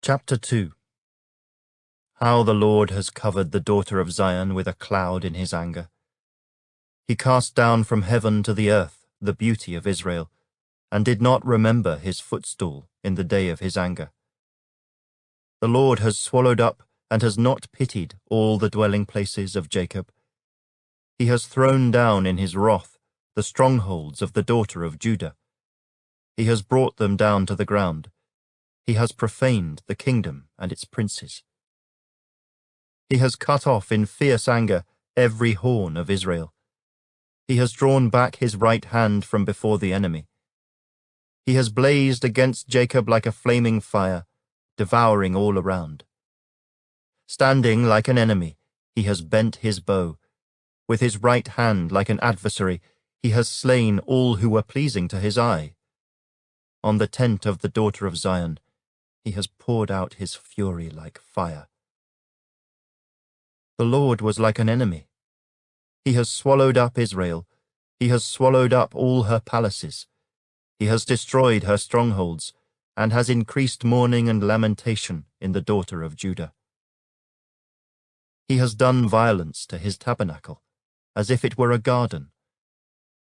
Chapter 2. How the Lord has covered the daughter of Zion with a cloud in his anger. He cast down from heaven to the earth the beauty of Israel, and did not remember his footstool in the day of his anger. The Lord has swallowed up and has not pitied all the dwelling places of Jacob. He has thrown down in his wrath the strongholds of the daughter of Judah. He has brought them down to the ground. He has profaned the kingdom and its princes. He has cut off in fierce anger every horn of Israel. He has drawn back his right hand from before the enemy. He has blazed against Jacob like a flaming fire, devouring all around. Standing like an enemy, he has bent his bow. With his right hand like an adversary, he has slain all who were pleasing to his eye. On the tent of the daughter of Zion, he has poured out his fury like fire. The Lord was like an enemy. He has swallowed up Israel. He has swallowed up all her palaces. He has destroyed her strongholds, and has increased mourning and lamentation in the daughter of Judah. He has done violence to his tabernacle, as if it were a garden.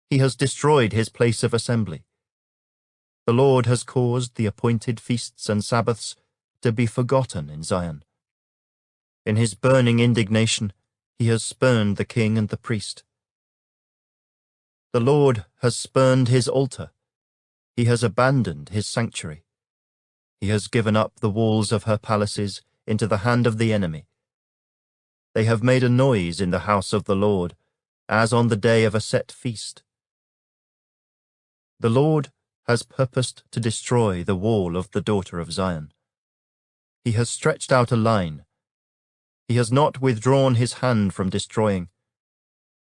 He has destroyed his place of assembly. The Lord has caused the appointed feasts and Sabbaths to be forgotten in Zion. In his burning indignation, he has spurned the king and the priest. The Lord has spurned his altar. He has abandoned his sanctuary. He has given up the walls of her palaces into the hand of the enemy. They have made a noise in the house of the Lord, as on the day of a set feast. The Lord has purposed to destroy the wall of the daughter of Zion. He has stretched out a line. He has not withdrawn his hand from destroying.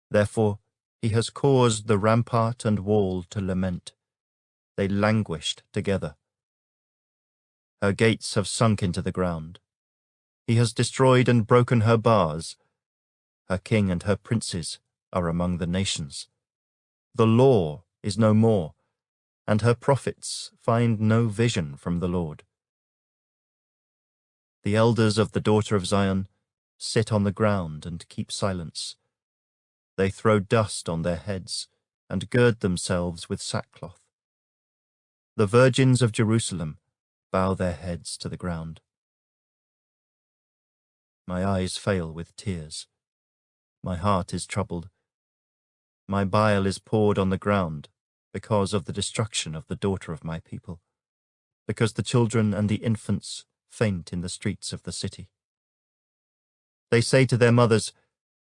Therefore he has caused the rampart and wall to lament. They languished together. Her gates have sunk into the ground. He has destroyed and broken her bars. Her king and her princes are among the nations. The law is no more, and her prophets find no vision from the Lord. The elders of the daughter of Zion sit on the ground and keep silence. They throw dust on their heads and gird themselves with sackcloth. The virgins of Jerusalem bow their heads to the ground. My eyes fail with tears. My heart is troubled. My bile is poured on the ground because of the destruction of the daughter of my people, because the children and the infants faint in the streets of the city. They say to their mothers,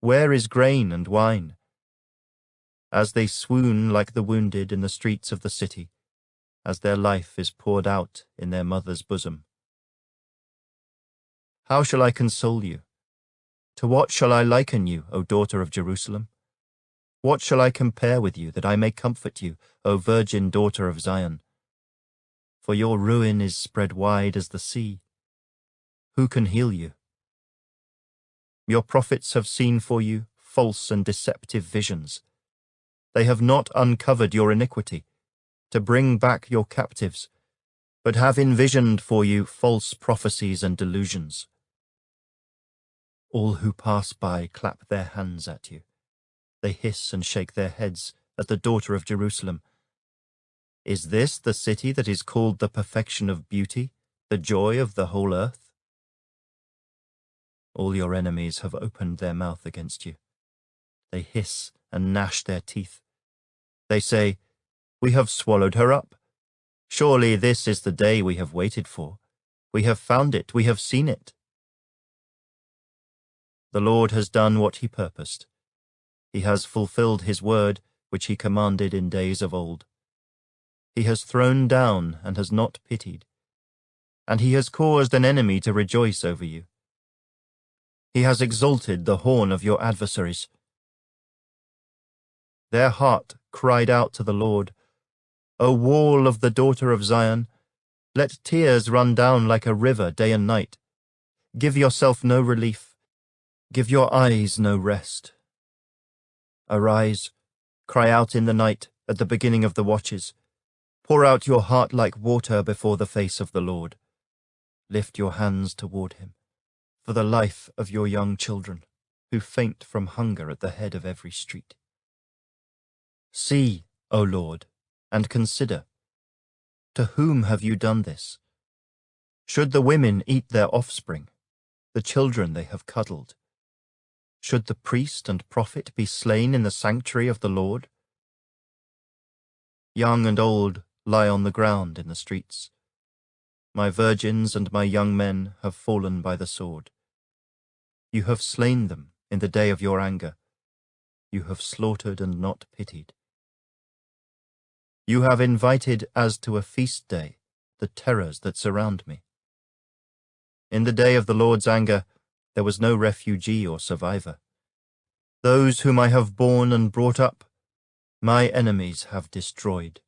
"Where is grain and wine?" As they swoon like the wounded in the streets of the city, as their life is poured out in their mother's bosom. How shall I console you? To what shall I liken you, O daughter of Jerusalem? What shall I compare with you, that I may comfort you, O virgin daughter of Zion? For your ruin is spread wide as the sea. Who can heal you? Your prophets have seen for you false and deceptive visions. They have not uncovered your iniquity, to bring back your captives, but have envisioned for you false prophecies and delusions. All who pass by clap their hands at you. They hiss and shake their heads at the daughter of Jerusalem. Is this the city that is called the perfection of beauty, the joy of the whole earth? All your enemies have opened their mouth against you. They hiss and gnash their teeth. They say, "We have swallowed her up. Surely this is the day we have waited for. We have found it, we have seen it." The Lord has done what he purposed. He has fulfilled his word, which he commanded in days of old. He has thrown down and has not pitied, and he has caused an enemy to rejoice over you. He has exalted the horn of your adversaries. Their heart cried out to the Lord, "O wall of the daughter of Zion, let tears run down like a river day and night. Give yourself no relief. Give your eyes no rest. Arise, cry out in the night at the beginning of the watches. Pour out your heart like water before the face of the Lord. Lift your hands toward him, for the life of your young children, who faint from hunger at the head of every street. See, O Lord, and consider, to whom have you done this? Should the women eat their offspring, the children they have cuddled? Should the priest and prophet be slain in the sanctuary of the Lord? Young and old lie on the ground in the streets. My virgins and my young men have fallen by the sword. You have slain them in the day of your anger. You have slaughtered and not pitied. You have invited as to a feast day the terrors that surround me. In the day of the Lord's anger, there was no refugee or survivor. Those whom I have borne and brought up, my enemies have destroyed.